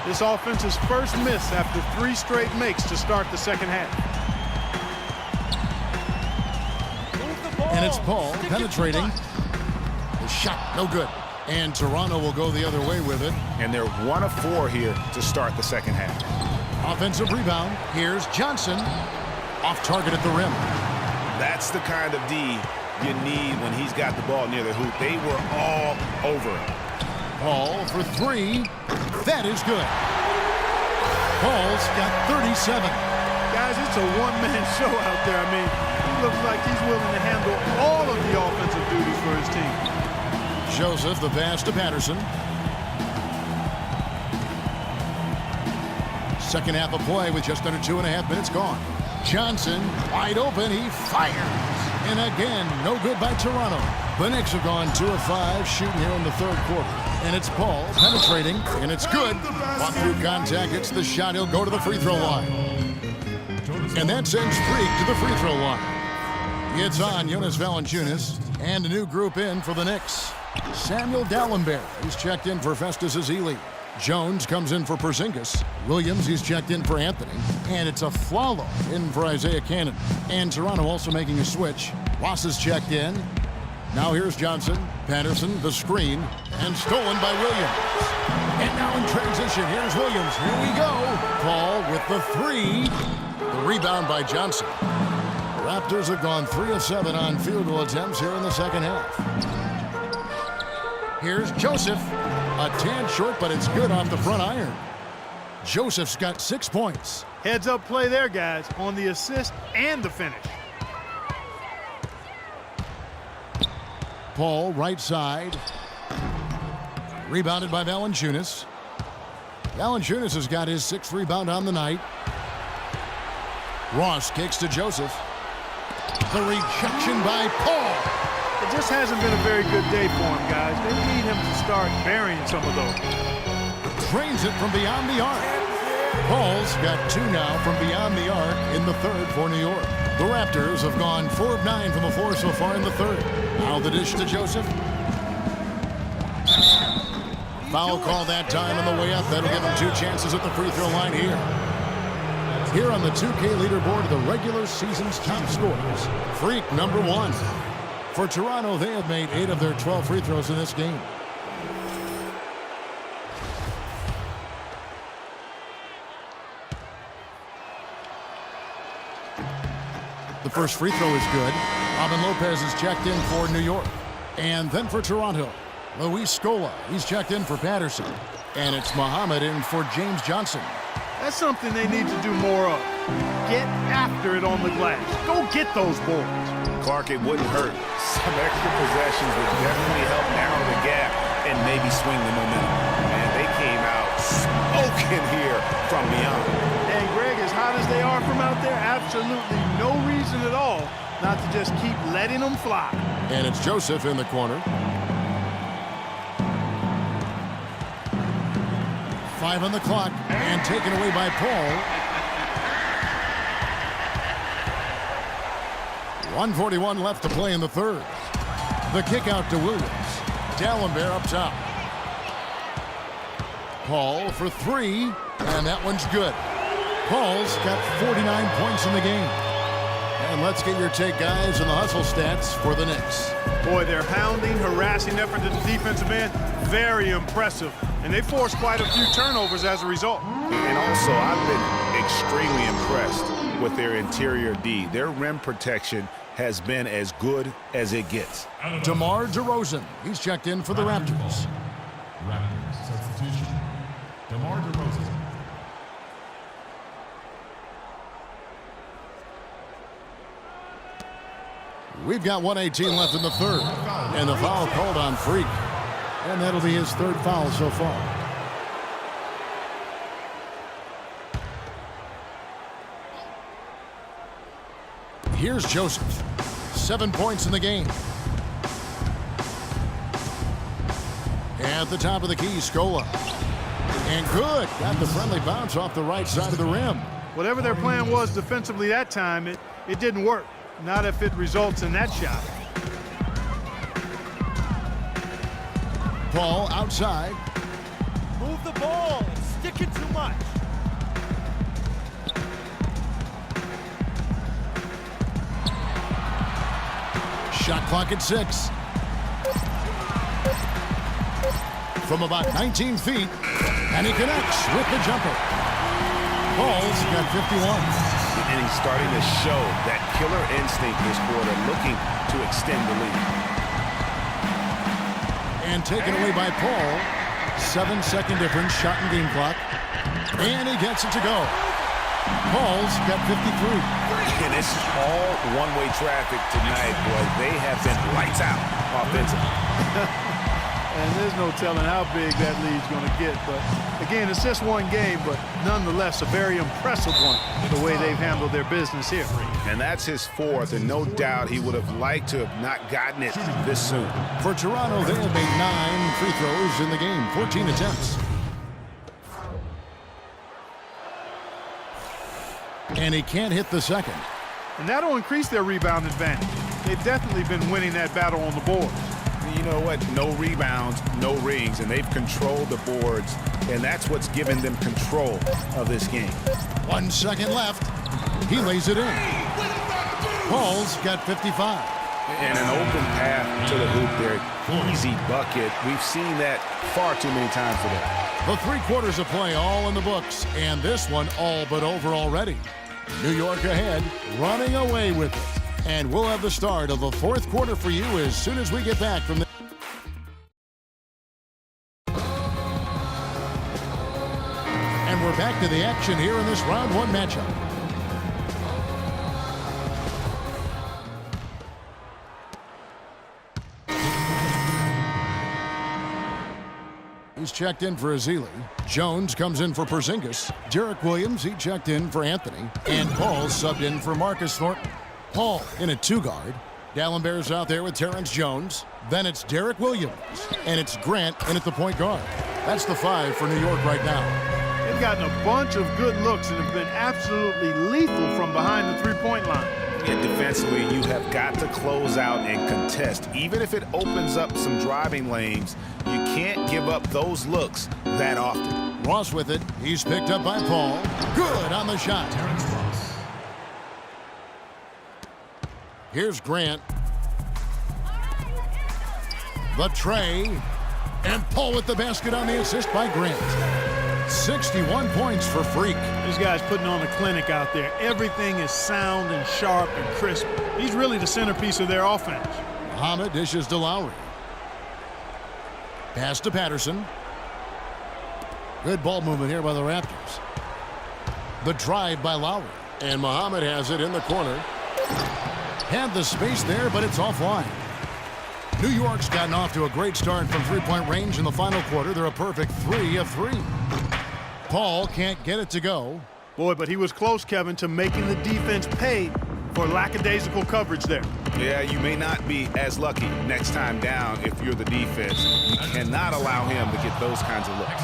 This offense's first miss after 3 straight makes to start the second half. And it's Paul penetrating. The shot, no good. And Toronto will go the other way with it. And they're 1 of 4 here to start the second half. Offensive rebound. Here's Johnson. Off target at the rim. That's the kind of D you need when he's got the ball near the hoop. They were all over it. Paul for 3. That is good. Paul's got 37. Guys, it's a one-man show out there. I mean, he looks like he's willing to handle all of the offensive duties for his team. Joseph, the pass to Patterson. Second half of play with just under 2.5 minutes gone. Johnson, wide open, he fires. And again, no good by Toronto. The Knicks have gone 2 of 5 shooting here in the third quarter. And it's Paul penetrating, and it's good. Walk through contact, hits the shot, he'll go to the free throw line. And that sends Freak to the free throw line. It's on Jonas Valanciunas, and a new group in for the Knicks. Samuel Dalembert, he's checked in for Festus Ezeli. Jones comes in for Porzingis. Williams, he's checked in for Anthony. And it's a Afflalo in for Isaiah Cannon. And Toronto also making a switch. Ross is checked in. Now here's Johnson. Patterson, the screen. And stolen by Williams. And now in transition, here's Williams. Here we go. Paul with the 3. The rebound by Johnson. The Raptors have gone 3 of 7 on field goal attempts here in the second half. Here's Joseph. A tad short, but it's good off the front iron. Joseph's got 6 points. Heads up play there, guys, on the assist and the finish. Paul, right side. Rebounded by Valanciunas. Valanciunas has got his 6th rebound on the night. Ross kicks to Joseph. The rejection by Paul. It just hasn't been a very good day for him, guys. They need him to start burying some of those. Drains it from beyond the arc. Paul's got 2 now from beyond the arc in the third for New York. The Raptors have gone 4 of 9 from the floor so far in the third. Now the dish to Joseph. Foul call that time on the way up. That'll give him 2 chances at the free throw line here. Here on the 2K leaderboard, the regular season's top scorers. Freak number 1. For Toronto, they have made 8 of their 12 free throws in this game. The first free throw is good. Robin Lopez is checked in for New York. And then for Toronto, Luis Scola. He's checked in for Patterson. And it's Muhammad in for James Johnson. That's something they need to do more of. Get after it on the glass. Go get those boards. Clark, it wouldn't hurt. Some extra possessions would definitely help narrow the gap and maybe swing the momentum. And they came out smoking here from beyond. And Greg, as hot as they are from out there, absolutely no reason at all not to just keep letting them fly. And it's Joseph in the corner. 5 on the clock and taken away by Paul. 1:41 left to play in the third. The kick out to Williams. Dalembert up top. Paul for 3, and that one's good. Paul's got 49 points in the game. And let's get your take, guys, on the hustle stats for the Knicks. Boy, their hounding, harassing effort at the defensive end, very impressive. And they forced quite a few turnovers as a result. And also, I've been extremely impressed with their interior D. Their rim protection has been as good as it gets. DeMar DeRozan, he's checked in for the Raptors. Raptors substitution. DeMar DeRozan. We've got 1:18 left in the third. And the foul called on Freak. And that'll be his 3rd foul so far. Here's Joseph. 7 points in the game. At the top of the key, Scola. And good. Got the friendly bounce off the right side of the rim. Whatever their plan was defensively that time, it didn't work. Not if it results in that shot. Paul outside. Move the ball and stick it to Shot clock at 6. From about 19 feet, and he connects with the jumper. Paul's got 51. And he's starting to show that killer instinct this quarter, looking to extend the lead. And taken away by Paul. 7-second difference, shot and game clock. And he gets it to go. Paul's got 53. And it's all one-way traffic tonight, boy. They have been lights out offensively. And there's no telling how big that lead's going to get. But, again, it's just one game, but nonetheless a very impressive one, the way they've handled their business here. And that's his 4th, and no doubt he would have liked to have not gotten it this soon. For Toronto, they have made 9 free throws in the game, 14 attempts. And he can't hit the second. And that'll increase their rebound advantage. They've definitely been winning that battle on the boards. You know what? No rebounds, no rings, and they've controlled the boards, and that's what's given them control of this game. 1 second left. He lays it in. Paul's got 55. And an open path to the hoop there. Easy bucket. We've seen that far too many times today. The 3 quarters of play all in the books, and this one all but over already. New York ahead, running away with it. And we'll have the start of the 4th quarter for you as soon as we get back from the... And we're back to the action here in this round 1 matchup. He's checked in for Ezeli. Jones comes in for Porzingis. Derek Williams, he checked in for Anthony. And Paul subbed in for Marcus Thornton. Paul in a 2-guard. Gallenberg's out there with Terrence Jones. Then it's Derek Williams. And it's Grant in at the point guard. That's the 5 for New York right now. They've gotten a bunch of good looks and have been absolutely lethal from behind the three-point line. And defensively, you have got to close out and contest. Even if it opens up some driving lanes, you can't give up those looks that often. Ross with it. He's picked up by Paul. Good on the shot. Terrence Ross. Here's Grant. The tray. And Paul with the basket on the assist by Grant. 61 points for Freak. This guy's putting on a clinic out there. Everything is sound and sharp and crisp. He's really the centerpiece of their offense. Muhammad dishes to Lowry. Pass to Patterson. Good ball movement here by the Raptors. The drive by Lowry. And Muhammad has it in the corner. Had the space there, but it's offline. New York's gotten off to a great start from three-point range in the final quarter. They're a perfect 3 of 3. Paul can't get it to go. Boy, but he was close, Kevin, to making the defense pay for lackadaisical coverage there. Yeah, you may not be as lucky next time down if you're the defense. You cannot allow him to get those kinds of looks.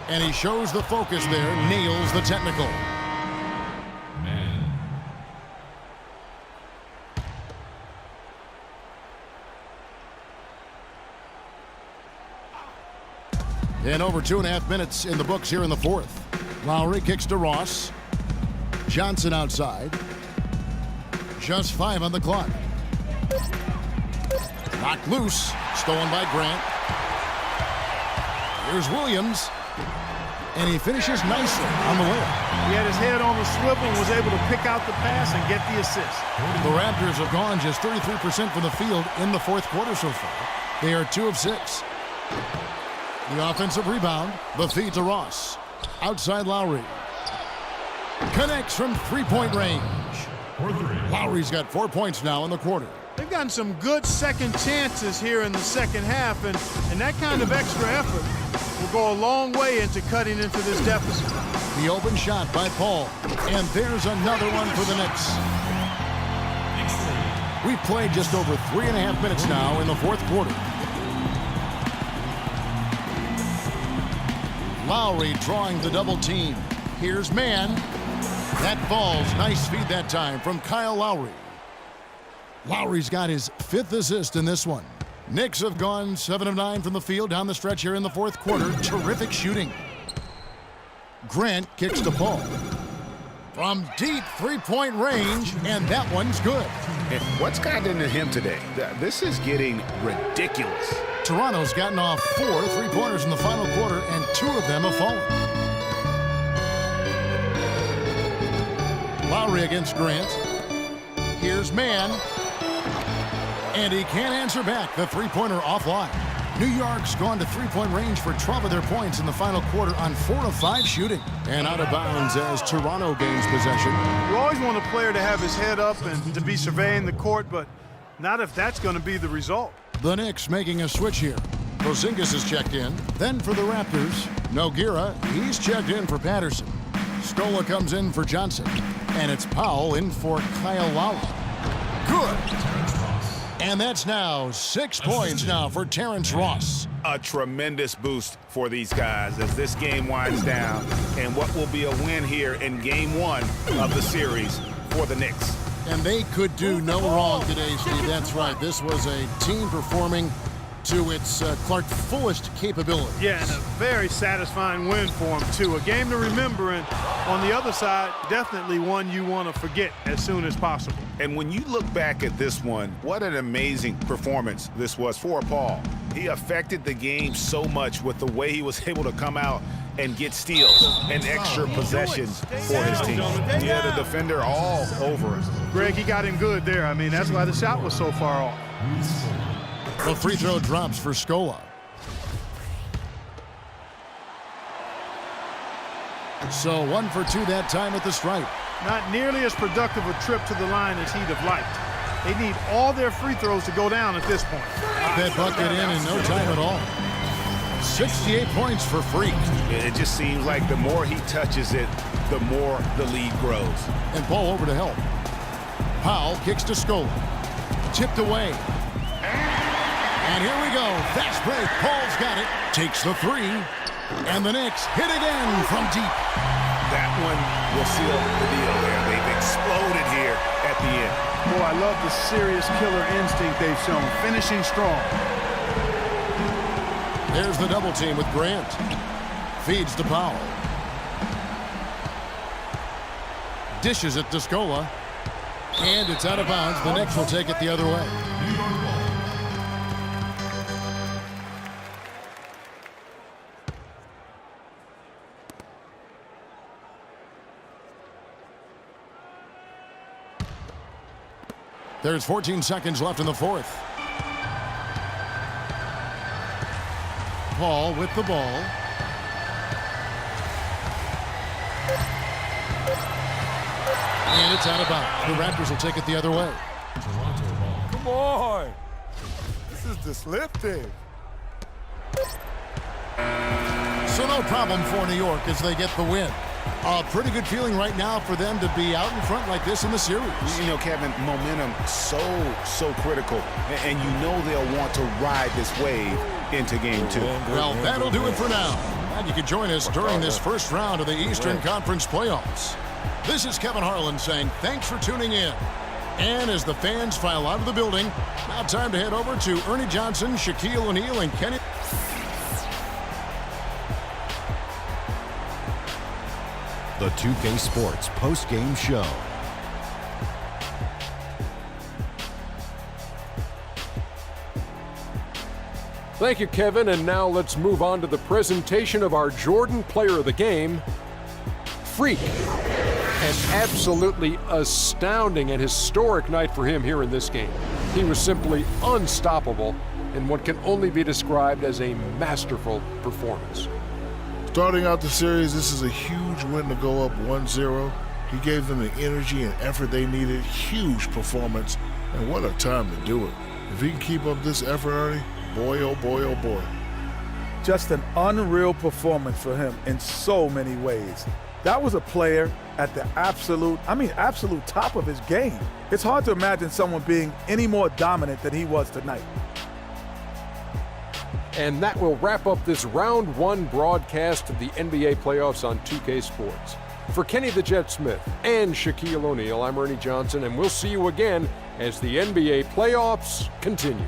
And he shows the focus there, nails the technical. Man. And over 2.5 minutes in the books here in the 4th. Lowry kicks to Ross. Johnson outside. Just 5 on the clock. Knocked loose. Stolen by Grant. Here's Williams. And he finishes nicely on the layup. He had his head on the swivel and was able to pick out the pass and get the assist. The Raptors have gone just 33% from the field in the 4th quarter so far. They are 2 of 6. The offensive rebound. The feed to Ross. Outside Lowry. Connects from three-point range. Lowry's got 4 points now in the quarter. They've gotten some good second chances here in the second half, and that kind of extra effort will go a long way into cutting into this deficit. The open shot by Paul. And there's another one for the Knicks. We've played just over 3.5 minutes now in the 4th quarter. Lowry drawing the double team. Here's man. That falls. Nice feed that time from Kyle Lowry. Lowry's got his 5th assist in this one. Knicks have gone 7 of 9 from the field down the stretch here in the 4th quarter. Terrific shooting. Grant kicks to Paul. from deep three-point range, and that one's good. And what's gotten into him today? This is getting ridiculous. Toronto's gotten off 4 three-pointers in the final quarter, and 2 of them have fallen. Lowry against Grant. Here's Mann. And he can't answer back. The three-pointer offline. New York's gone to three-point range for 12 of their points in the final quarter on 4 of 5 shooting. And out of bounds as Toronto gains possession. You always want a player to have his head up and to be surveying the court, but not if that's going to be the result. The Knicks making a switch here. Porzingis is checked in. Then for the Raptors, Nogueira, he's checked in for Patterson. Scola comes in for Johnson. And it's Powell in for Kyle Lowry. Good. And that's now 6 points now for Terrence Ross. A tremendous boost for these guys as this game winds down. And what will be a win here in game 1 of the series for the Knicks. And they could do no wrong today, Steve. That's right. This was a team performing to its Clark fullest capability. Yeah, and a very satisfying win for him, too. A game to remember, and on the other side, definitely one you want to forget as soon as possible. And when you look back at this one, what an amazing performance this was for Paul. He affected the game so much with the way he was able to come out and get steals and extra possessions for his team. Yeah, the defender all over him. Greg, he got him good there. I mean, that's why the shot was so far off. The free throw drops for Scola. So 1 for 2 that time at the stripe. Not nearly as productive a trip to the line as he'd have liked. They need all their free throws to go down at this point. That bucket in no time at all. 68 points for Freak. It just seems like the more he touches it, the more the lead grows. And Paul over to help. Powell kicks to Scola. Tipped away. And here we go. Fast break. Paul's got it. Takes the 3. And the Knicks hit again from deep. That one will seal the deal there. They've exploded here at the end. Boy, I love the serious killer instinct they've shown. Finishing strong. There's the double team with Grant. Feeds to Powell. Dishes it to Scola. And it's out of bounds. The Knicks will take it the other way. There's 14 seconds left in the fourth. Paul with the ball. And it's out of bounds. The Raptors will take it the other way. Toronto ball. Come on. This is disruptive. So no problem for New York as they get the win. A pretty good feeling right now for them to be out in front like this in the series. You know, Kevin, momentum so critical. And you know they'll want to ride this wave into game 2. Well, that'll do it for now. And you can join us during this first round of the Eastern Conference playoffs. This is Kevin Harlan saying thanks for tuning in. And as the fans file out of the building, now time to head over to Ernie Johnson, Shaquille O'Neal, and Kenny. The 2K Sports post-game show. Thank you, Kevin. And now let's move on to the presentation of our Jordan Player of the Game, Freak. An absolutely astounding and historic night for him here in this game. He was simply unstoppable in what can only be described as a masterful performance. Starting out the series, this is a huge win to go up 1-0. He gave them the energy and effort they needed. Huge performance, and what a time to do it. If he can keep up this effort, Ernie, boy, oh boy, oh boy. Just an unreal performance for him in so many ways. That was a player at the absolute top of his game. It's hard to imagine someone being any more dominant than he was tonight. And that will wrap up this round 1 broadcast of the NBA playoffs on 2K Sports. For Kenny the Jet Smith and Shaquille O'Neal, I'm Ernie Johnson, and we'll see you again as the NBA playoffs continue.